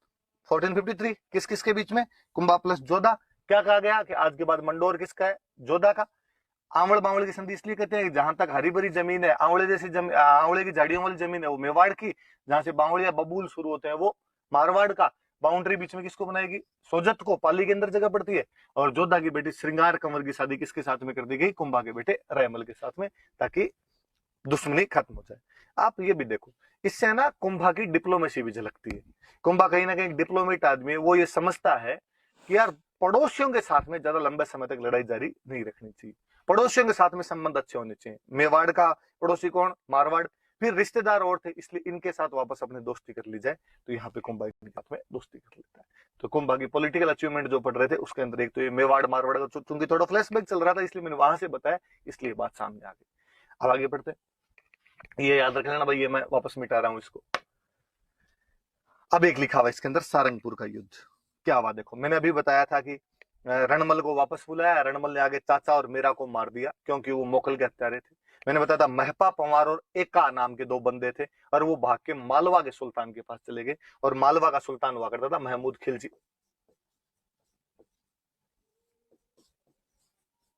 1453। किस किस के बीच में, कुंभा प्लस जोधा। क्या कहा गया कि आज के बाद मंडोर किसका है, जोधा का। आंवड़ बांवड़ की संधि इसलिए कहते हैं कि जहां तक हरी भरी जमीन है, आंवले जैसी जमीन, आंवले की झाड़ियों वाली जमीन है, वो मेवाड़ की। जहां से बांवड़िया बबूल शुरू होते हैं वो मारवाड़ का। बाउंड्री बीच में किसको बनाएगी, सोजत को, पाली के अंदर जगह पड़ती है। और जोधा की बेटी श्रृंगार कंवर की शादी किसके साथ में कर दी गई, कुंभा के बेटे रैमल के साथ में, ताकि दुश्मनी खत्म हो जाए। आप ये भी देखो, इससे ना कुंभा की डिप्लोमेसी भी झलकती है। कुंभा कहीं ना कहीं डिप्लोमेट आदमी है, वो ये समझता है कि यार पड़ोसियों के साथ में ज्यादा लंबे समय तक लड़ाई जारी नहीं रखनी चाहिए, पड़ोसियों के साथ में संबंध अच्छे होने चाहिए। मेवाड़ का पड़ोसी कौन, मारवाड़। फिर रिश्तेदार और थे, इसलिए इनके साथ वापस अपने दोस्ती कर ली जाए। तो यहाँ पे कुंभा इनके साथ में दोस्ती कर लेता है। तो कुंभा की पॉलिटिकल अचीवमेंट जो पढ़ रहे थे उसके अंदर एक तो ये मेवाड़ मारवाड़ का, चूंकि थोड़ा फ्लैशबैक चल रहा था इसलिए मैंने वहां से बताया, इसलिए बात सामने आ गई। अब आगे बढ़ते, ये याद रख लेना भाई, ये मैं वापस मिटा रहा हूं इसको। अब एक लिखा हुआ इसके अंदर, सारंगपुर का युद्ध। क्या हुआ देखो, मैंने अभी बताया था कि रणमल को वापस बुलाया, रणमल ने आगे चाचा और मेरा को मार दिया क्योंकि वो मोकल के हत्यारे थे। मैंने बताया था महपा पंवार और एका नाम के दो बंदे थे और वो भाग के मालवा के सुल्तान के पास चले गए, और मालवा का सुल्तान हुआ करता था महमूद खिलजी।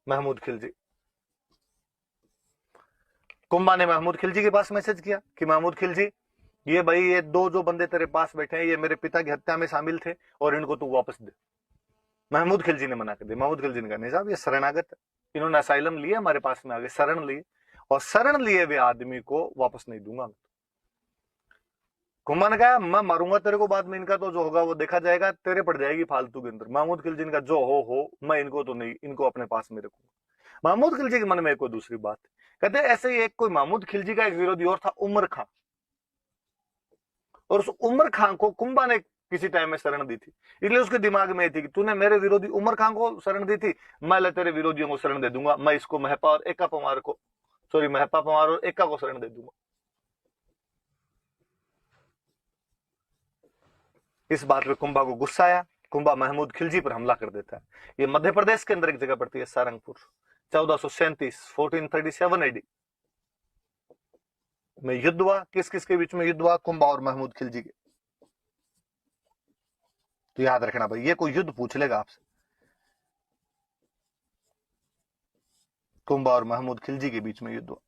महमूद खिलजी, कुंभा ने महमूद खिलजी के पास मैसेज किया कि महमूद खिलजी, ये भाई ये दो जो बंदे तेरे पास बैठे हैं ये मेरे पिता की हत्या में शामिल थे और इनको तू वापस दे। महमूद खिलजी ने मना कर दिया। महमूद खिलजी ने कहा नहीं साहब ये शरणागत है, इन्होंने असाइलम लिए, हमारे पास में आगे शरण लिए, और शरण लिए हुए आदमी को वापस नहीं दूंगा। कुंभा ने कहा मैं मारूंगा तेरे को, बाद में इनका तो जो होगा वो देखा जाएगा, तेरे पड़ जाएगी फालतू के अंदर। महमूद खिलजी ने कहा जो हो, मैं इनको तो नहीं, इनको अपने पास में रखूंगा। महमूद खिलजी के मन में एक कोई दूसरी बात, कहते ऐसे ही एक कोई महमूद खिलजी का एक विरोधी और था, उमर खां, और उस उमर खां को कुंभा ने किसी टाइम में शरण दी थी, इसलिए उसके दिमाग में थी कि तूने मेरे विरोधी उमर खां को शरण दी थी, मैं तेरे विरोधियों को शरण दे दूंगा, मैं इसको महपा और एका पवार को, सॉरी महपा पवार और एका को शरण दे दूंगा। इस बात पे कुंभा को गुस्सा आया, कुंभा महमूद खिलजी पर हमला कर देता है। ये मध्य प्रदेश के अंदर एक जगह पड़ती है सारंगपुर, 1437 1437 एडी में युद्ध हुआ। किस किस के बीच में युद्ध हुआ? कुंभा और महमूद खिलजी के। तो याद रखना भाई, ये कोई युद्ध पूछ लेगा आपसे, कुंभा और महमूद खिलजी के बीच में युद्ध हुआ।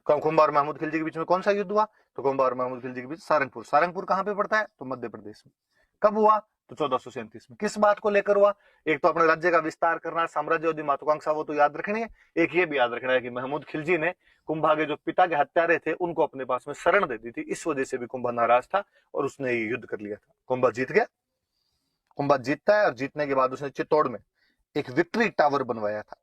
कुंभा और महमूद खिलजी के बीच में कौन सा युद्ध हुआ? तो कुंभा और महमूद खिलजी के बीच सारंगपुर। सारंगपुर कहां पे पड़ता है? तो मध्य प्रदेश में। कब हुआ? तो 1437 में। किस बात को लेकर हुआ? एक तो अपने राज्य का विस्तार करना, साम्राज्यवादी महत्वाकांक्षा, वो तो याद रखनी है। एक ये भी याद रखना है कि महमूद खिलजी ने कुंभा के जो पिता के हत्यारे थे उनको अपने पास में शरण दे दी थी, इस वजह से भी कुंभा नाराज था और उसने ये युद्ध कर लिया था। कुंभा जीत गया। कुंभा जीतता है और जीतने के बाद उसने चित्तौड़ में एक विक्ट्री टावर बनवाया था,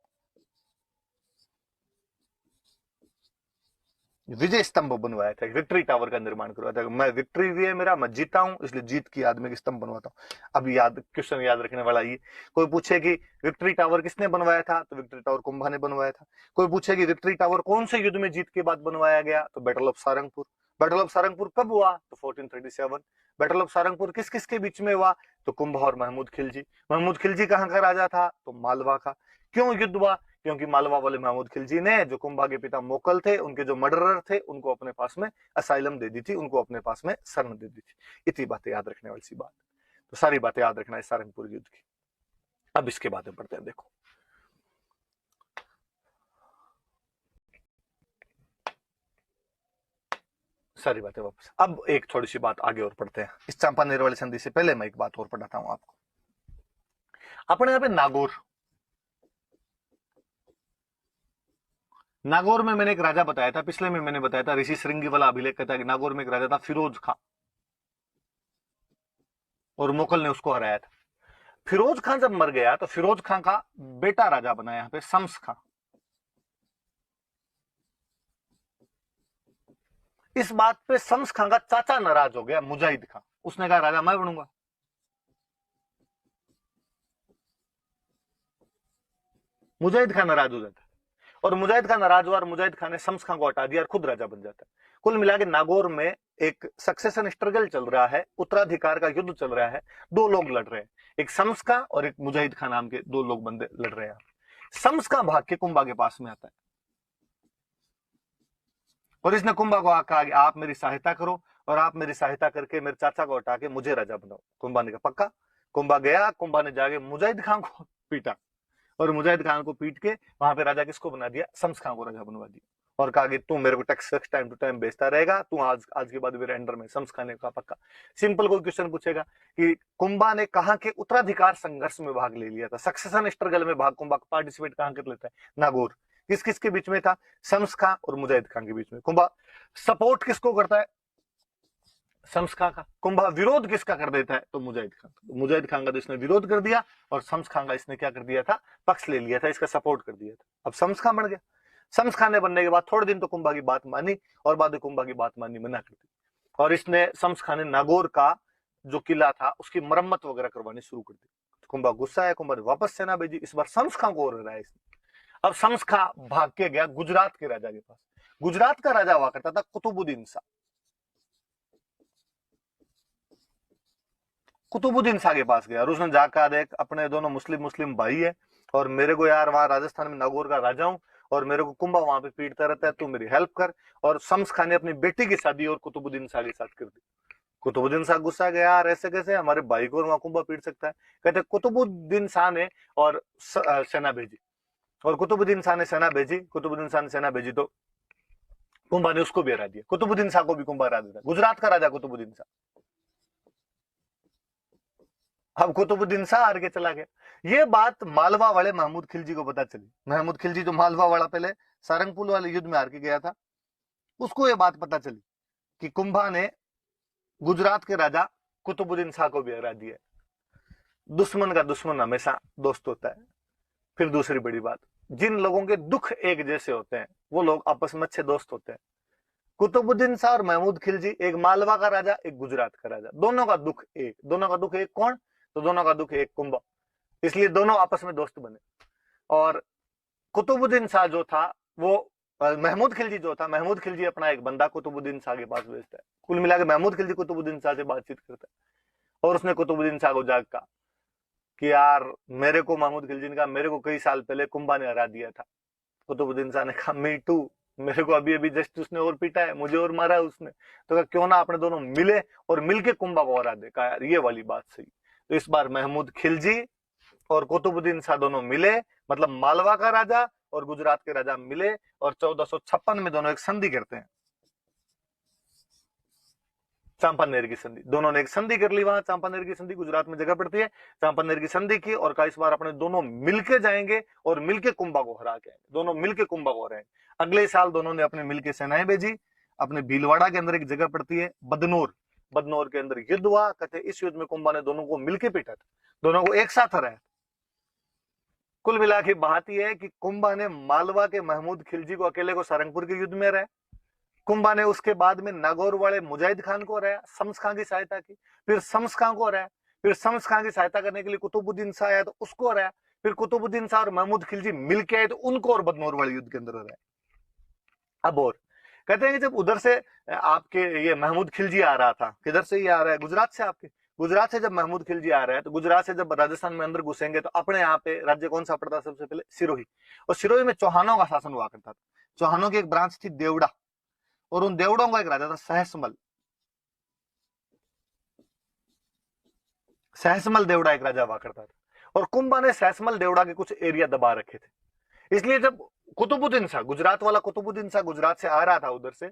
विजय स्तंभ बनवाया था, विक्ट्री टावर का निर्माण करवाया था। मैं विक्ट्री भी है मेरा, मैं जीता हूं, इसलिए जीत की आदमी की स्तंभ बनवाता हूं। अब याद क्वेश्चन याद रखने वाला ये, कोई पूछे कि विक्ट्री टावर किसने बनवाया था? तो विक्ट्री टावर कुंभा ने बनवाया था। कोई पूछे कि विक्ट्री टावर कौन से युद्ध में जीत के बाद बनवाया गया? तो battle of Sarangpur. Battle of Sarangpur कब हुआ? तो 1437। बैटल ऑफ सारंगपुर किस किस के बीच में हुआ? तो कुंभा और महमूद खिलजी। महमूद खिलजी कहां का राजा था? तो मालवा का। क्यों युद्ध हुआ? क्योंकि मालवा वाले महमूद खिलजी ने जो कुंभा के पिता मोकल थे, उनके जो मर्डरर थे, उनको अपने पास में असाइलम दे दी थी, उनको अपने पास में शरण दे दी थी। इतनी बातें याद रखने वाली सी बात। तो सारी बातें याद रखना है सारंगपुर युद्ध की। अब इसके बारे में पढ़ते हैं, देखो सारी बातें वापस। अब एक थोड़ी सी बात आगे और पढ़ते हैं। इस चंपानेर वाली संधि से पहले मैं एक बात और पढ़ाता हूं आपको। अपने यहाँ पे नागौर, नागौर में मैंने एक राजा बताया था, पिछले में मैंने बताया था, ऋषि श्रृंगी वाला अभिलेख कहता है कि नागौर में एक राजा था फिरोज खां, और मोकल ने उसको हराया था। फिरोज खां जब मर गया तो फिरोज खां का बेटा राजा बना यहाँ पे शम्स खां। इस बात पे शम्स खां का चाचा नाराज हो गया मुजाहिद खां, उसने कहा राजा मैं बनूंगा। मुजाहिद खान नाराज हो जाता है, और मुजाहिद खान नाराज हुआ और मुजाहिद खान ने शम्स खां को हटा दिया और खुद राजा बन जाता है। कुल मिला के नागौर में एक सक्सेशन स्ट्रगल चल रहा है, उत्तराधिकार का युद्ध चल रहा है। दो लोग लड़ रहे हैं, एक शम्स खां और एक मुजाहिद खान नाम के दो लोग बंदे लड़ रहे हैं। शम्स खां भाग के कुंभा के पास में आता है और इसने कुंभा को कहा कि आप मेरी सहायता करो और आप मेरी सहायता करके मेरे चाचा को हटा के मुझे राजा बनाओ। कुंभा ने कहा पक्का। कुंभा गया, कुंभा ने जाके मुजाहिद खान को पीटा और मुजाहिद खान को पीट के वहां पे राजा किसको बना दिया? शम्स खां को राजा बनवा दिया, और कहा कि तू मेरे को टैक्स टाइम टू टाइम बेचता रहेगा, तू आज के बाद मेरे अंडर में। शम्स खां ने कहा पक्का। सिंपल कोई क्वेश्चन पूछेगा कि कुंभा ने कहा के उत्तराधिकार संघर्ष में भाग ले लिया था, सक्सेशन स्ट्रगल में भाग कुंभा पार्टिसिपेट कहां कर लेता है? नागौर। किस किस के बीच में था? शम्स खां और मुजाहिद खान के बीच में। कुंभा सपोर्ट किसको करता है? शम्स खां का। कुंभा विरोध किसका कर देता है? तो मुजाहिद खान। तो मुजाहिद खान का तो इसने विरोध कर दिया और शम्स खां का इसने क्या कर दिया था? पक्ष ले लिया था, इसका सपोर्ट कर दिया था। अब शम्स खां बन गया। शम्स खां ने बनने के बाद थोड़े दिन तो कुंभा की बात मानी और बाद में कुंभा की बात माननी मना कर दी, और इसने शम्स खां ने नागौर का जो किला था उसकी मरम्मत वगैरह करवानी शुरू कर दी। तो कुंभा गुस्सा है, कुंभा ने वापस सेना भेजी, इस बार शम्स खां को हराया इसने। अब शम्स खां भाग के गया गुजरात के राजा के पास। गुजरात का राजा हुआ करता था कुतुबुद्दीन शाह। कुतुबुद्दीन शाह के पास गया और उसने जाकर देख अपने दोनों मुस्लिम भाई है और मेरे को यार वहां राजस्थान में नागौर का राजा हूँ और मेरे को कुंभा वहां पे पीटता रहता है, तू मेरी हेल्प कर। और शम्स खान ने अपनी बेटी की शादी और कुतुबुद्दीन शाह के साथ कर दी। कुतुबुद्दीन शाह गुस्सा गया, यार ऐसे कैसे हमारे भाई को वहां कुंभा पीट सकता है। कहते कुतुबुद्दीन शाह ने और सेना भेजी और कुतुबुद्दीन शाह ने सेना भेजी, कुतुबुद्दीन शाह ने सेना भेजी तो कुंभा ने उसको भी हरा दिया। कुतुबुद्दीन शाह को भी कुंभा हरा दिया। गुजरात का राजा कुतुबुद्दीन शाह। अब कुतुबुद्दीन शाह हार के चला गया। ये बात मालवा वाले महमूद खिलजी को पता चली। महमूद खिलजी जो मालवा वाला पहले सारंगपुर वाले युद्ध में हार के गया था, उसको ये बात पता चली कि कुंभा ने गुजरात के राजा कुतुबुद्दीन शाह को भी हरा दिया। दुश्मन का दुश्मन हमेशा दोस्त होता है। फिर दूसरी बड़ी बात, जिन लोगों के दुख एक जैसे होते हैं वो लोग आपस में अच्छे दोस्त होते हैं। कुतुबुद्दीन शाह और महमूद खिलजी, एक मालवा का राजा एक गुजरात का राजा, दोनों का दुख एक। दोनों का दुख एक कौन? तो दोनों का दुख एक कुंभा। इसलिए दोनों आपस में दोस्त बने। और कुतुबुद्दीन शाह जो था वो महमूद खिलजी जो था, महमूद खिलजी अपना एक बंदा कुतुबुद्दीन शाह के पास भेजता है। कुल मिला के महमूद खिलजी कुतुबुद्दीन शाह से बातचीत करता है और उसने कुतुबुद्दीन शाह को जाग कहा कि यार मेरे को, महमूद खिलजी ने कहा, मेरे को कई साल पहले कुंभा ने हरा दिया था। कुतुबुद्दीन शाह ने कहा मी टू, मेरे को अभी अभी जस्ट उसने और पीटा है, मुझे और मारा है उसने। तो कहा क्यों ना अपने दोनों मिले और मिलके कुंभा को हरा दे। कहा यार ये वाली बात सही। तो इस बार महमूद खिलजी और कुतुबुद्दीन शाह दोनों मिले, मतलब मालवा का राजा और गुजरात के राजा मिले और 1456 में दोनों एक संधि करते हैं, चांपानेर की संधि। दोनों ने एक संधि कर ली वहां, चांपानेर की संधि गुजरात में जगह पड़ती है। चांपानेर की संधि की और कहा इस बार अपने दोनों मिलके जाएंगे और मिलके कुंभा को हरा के आएंगे। दोनों मिलके कुंभा को हराएंगे। अगले साल दोनों ने अपने मिलके सेनाएं भेजी। अपने भीलवाड़ा के अंदर एक जगह पड़ती है बदनौर, बदनौर के अंदर युद्ध हुआ। कहते इस युद्ध में कुंभा ने दोनों को मिलके पीटा था, दोनों को एक साथ हराया। कुल मिला के बात यह है कि कुंभा ने मालवा के महमूद खिलजी को अकेले को सारंगपुर के युद्ध में हराया। कुंभा ने उसके बाद में नागौर वाले मुजाहिद खान को हराया, शम्स खान की सहायता की। फिर शम्स खान को हराया। फिर शम्स खान की सहायता करने के लिए कुतुबुद्दीन शाह आया तो उसको हराया। फिर कुतुबुद्दीन शाह और महमूद खिलजी मिलके आए तो उनको और बदनौर वाले युद्ध के अंदर हराया। अब और कहते हैं कि जब उधर से आपके ये महमूद खिलजी आ रहा था, किधर से ये आ रहा है? गुजरात से। आपके गुजरात से जब महमूद खिलजी आ रहा है तो गुजरात से जब राजस्थान में अंदर घुसेंगे तो अपने यहाँ पे राज्य कौन सा पड़ता? सबसे पहले सिरोही। और सिरोही में चौहानों का शासन हुआ करता था। चौहानों की एक ब्रांच थी देवड़ा और उन देवड़ों का एक राजा था सहसमल। सहसमल देवड़ा एक राजा हुआ करता था और कुंभा ने सहसमल देवड़ा के कुछ एरिया दबा रखे थे। इसलिए जब कुतुबुद्दीन शाह, गुजरात वाला कुतुबुद्दीन शाह गुजरात से आ रहा था उधर से,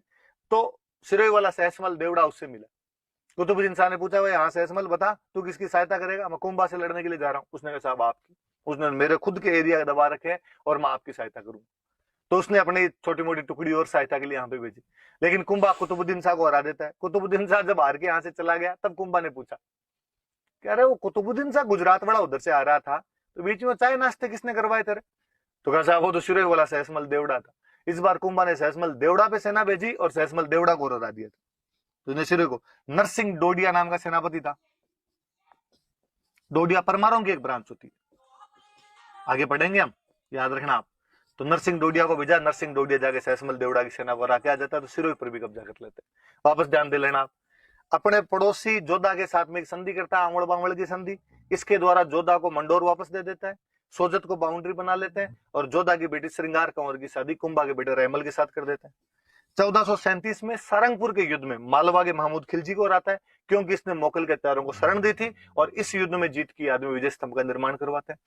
तो सिरोही वाला सहसमल देवड़ा उससे मिला। कुतुबुद्दीन शाह ने पूछा भाई हाँ सहसमल बता तू किसकी सहायता करेगा? मैं कुंभा से लड़ने के लिए जा रहा हूँ। उसने कहा साहब आपकी, उसने मेरे खुद के एरिया दबा रखे हैं और मैं आपकी सहायता करूंगा। तो उसने अपनी छोटी मोटी टुकड़ी और सहायता के लिए यहाँ पे भेजी। लेकिन कुंभा कुतुबुद्दीन शाह को हरा देता है। कुतुबुद्दीन शाह जब हार के यहाँ से चला गया तब कुंभा ने पूछा कि अरे वो कुतुबुद्दीन शाह गुजरात वाला उधर से आ रहा था तो बीच में चाय नाश्ते किसने करवाए तेरे? तो कहा साहब वो तो सिरोही वाला सहसमल देवड़ा था। इस बार कुंभा ने सहसमल देवड़ा पे सेना भेजी और सहसमल देवड़ा को हरा दिया था। तो सिरोही को नरसिंह डोडिया नाम का सेनापति था। डोडिया परमारों की एक ब्रांच होती है, आगे पढ़ेंगे हम, याद रखना आप। तो नरसिंह डोडिया को भेजा। नरसिंह डोडिया जाके सहसमल देवड़ा की सेना को हरा के आ जाता है तो सिरोही पर भी कब्जा कर लेते हैं। वापस ध्यान दे लेना आप। अपने पड़ोसी जोधा के साथ में एक संधि करता है, आंवड़ बांवड़ की संधि। इसके द्वारा जोधा को मंडोर वापस दे देता है, सोजत को बाउंड्री बना लेते हैं और जोधा की बेटी श्रृंगार कंवर की शादी कुंभा के बेटे रैमल के साथ कर देते हैं। 1437 में सारंगपुर के युद्ध में मालवा के महमूद खिलजी को हराता है क्योंकि इसने मोकल के हत्यारों को शरण दी थी और इस युद्ध में जीत की याद में विजय स्तंभ का निर्माण करवाते हैं।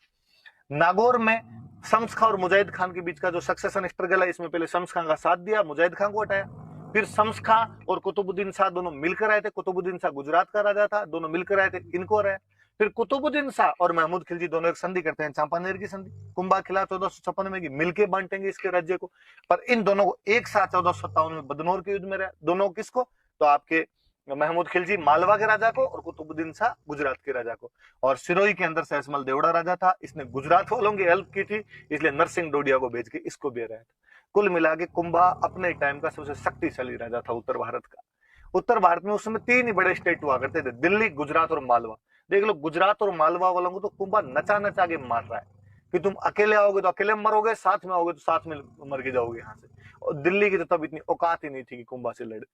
नागौर में शम्स खान और मुजाहिद खान के बीच का जो सक्सेशन स्ट्रगल है, इसमें पहले शम्स खान का साथ दिया, मुजाहिद खान को हटाया। फिर शम्स खान और कुतुबुद्दीन शाह दोनों मिलकर आए थे। कुतुबुद्दीन शाह गुजरात का राजा था, दोनों मिलकर आए थे, इनको हराया। फिर कुतुबुद्दीन शाह और महमूद खिलजी दोनों एक संधि करते हैं, चांपानेर की संधि। कुंभा खिला 1456 में कि मिलके बांटेंगे इसके राज्य को। पर इन दोनों को एक साथ 1457 में बदनौर के युद्ध में रहा। दोनों किसको? तो आपके महमूद खिलजी मालवा के राजा को और कुतुबुद्दीन शाह गुजरात के राजा को। और सिरोही के अंदर सहसमल देवड़ा राजा था, इसने गुजरात वालों की हेल्प की थी, इसलिए नरसिंह डोडिया को भेज के इसको भी हराया था। कुल मिला के कुंभा अपने टाइम का सबसे शक्तिशाली राजा था उत्तर भारत का। उत्तर भारत में उस समय 3 ही बड़े स्टेट हुआ करते थे, दिल्ली, गुजरात और मालवा। देख लो गुजरात और मालवा वालों को तो कुंभा नचा नचा के मार रहा है कि तुम अकेले आओगे तो अकेले मरोगे, साथ में आओगे तो साथ में मर के जाओगे यहाँ से। और दिल्ली की तो तब इतनी औकात ही नहीं थी कि कुंभा से लड़े।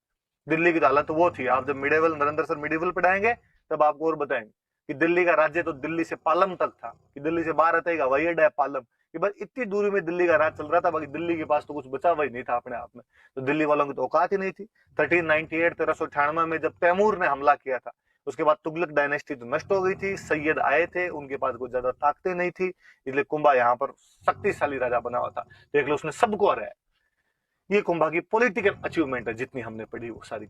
दिल्ली की तो हालत वो थी, आप जब मिडेवल, नरेंद्र सर मिडेवल पढ़ाएंगे तब आपको और बताएंगे। कि दिल्ली का राज्य तो दिल्ली से पालम तक था, कि दिल्ली से बाहर आता है वही अड्डा है पालम, कि बस इतनी दूरी में दिल्ली का राज चल रहा था, बाकी दिल्ली के पास तो कुछ बचा हुआ ही नहीं था अपने आप में। तो दिल्ली वालों की तो औकात ही नहीं थी। 1398 में जब तैमूर ने हमला किया था, उसके बाद तुगलक डायनेस्टी तो नष्ट हो गई थी, सैयद आए थे, उनके पास कुछ ज्यादा ताकतें नहीं थी, इसलिए कुंभा यहाँ पर शक्तिशाली राजा बना हुआ था। देख लो उसने सबको हराया। ये कुंभा की पॉलिटिकल अचीवमेंट है, जितनी हमने पढ़ी वो सारी।